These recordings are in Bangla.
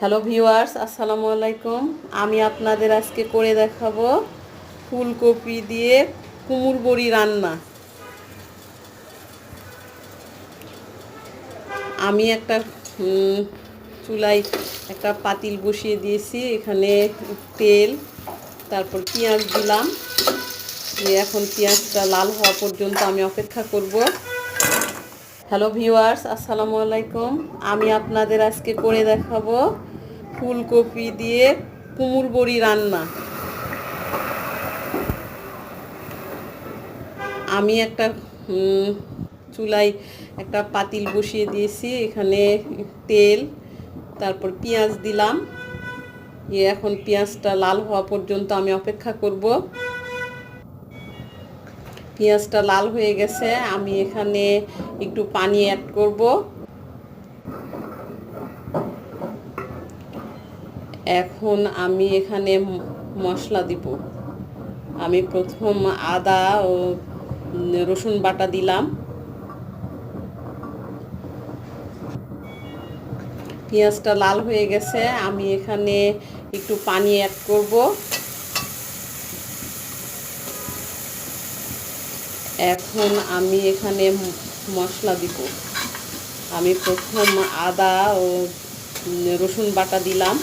হ্যালো ভিউয়ার্স, আসসালামু আলাইকুম। আমি আপনাদের আজকে করে দেখাবো ফুলকপি দিয়ে কুমড় বড়ি রান্না। আমি একটা চুলায় একটা পাতিল বসিয়ে দিয়েছি। এখানে তেল, তারপর পেঁয়াজ দিলাম। এখন পেঁয়াজটা লাল হওয়া পর্যন্ত আমি অপেক্ষা করব। হ্যালো ভিউয়ার্স, আসসালামু আলাইকুম। আমি আপনাদের আজকে করে দেখাবো ফুলকপি দিয়ে কুমড় বড়ি রান্না। আমি একটা চুলায় একটা পাতিল বসিয়ে দিয়েছি। এখানে তেল, তারপর পেঁয়াজ দিলাম। এখন পেঁয়াজটা লাল হওয়া পর্যন্ত আমি অপেক্ষা করব। পেঁয়াজটা লাল হয়ে গেছে, আমি এখানে একটু পানি অ্যাড করব। এখন আমি এখানে মশলা দিব। আমি প্রথম আদা ও রসুন বাটা দিলাম। পেঁয়াজটা লাল হয়ে গেছে, আমি এখানে একটু পানি অ্যাড করব। এখন আমি এখানে মশলা দিব। আমি প্রথম আদা ও রসুন বাটা দিলাম।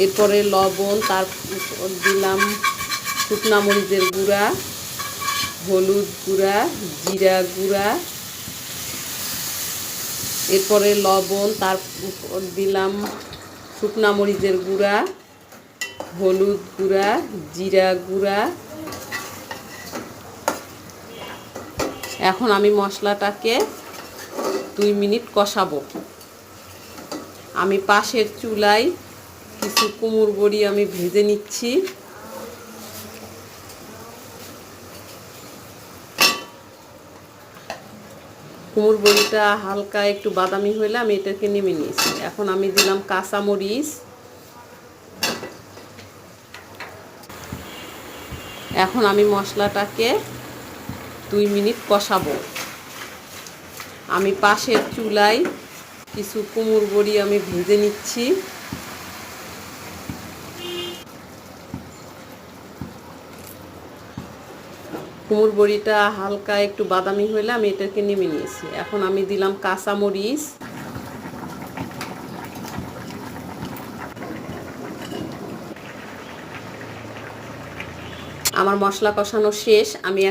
এরপরে লবণ, তারপর দিলাম শুকনা মরিচের গুঁড়া, হলুদ গুঁড়া, জিরা গুঁড়া। এরপরে লবণ, তারপর দিলাম শুকনা মরিচের গুঁড়া, হলুদ গুঁড়া, জিরা গুঁড়া। এখন আমি মশলাটাকে 2 মিনিট কষাবো। আমি পাশের চুলায় কিছু কুমড় বড়ি আমি ভেজে নিচ্ছি। কুমড় বড়িটা হালকা একটু বাদামি হলে আমি এটাকে নেমে নিয়েছি। এখন আমি দিলাম কাঁচামরিচ। এখন আমি মশলাটাকে 2 মিনিট কষাবো। আমি পাশের চুলায় কিছু কুমড় বড়ি আমি ভেজে নিচ্ছি। কুমড় বড়িটা হালকা একটু বাদামি হলে আমি এটাকে নেমে নিয়েছি। এখন আমি দিলাম কাঁচামরিচ। আমার মশলা কষানো শেষ। আমি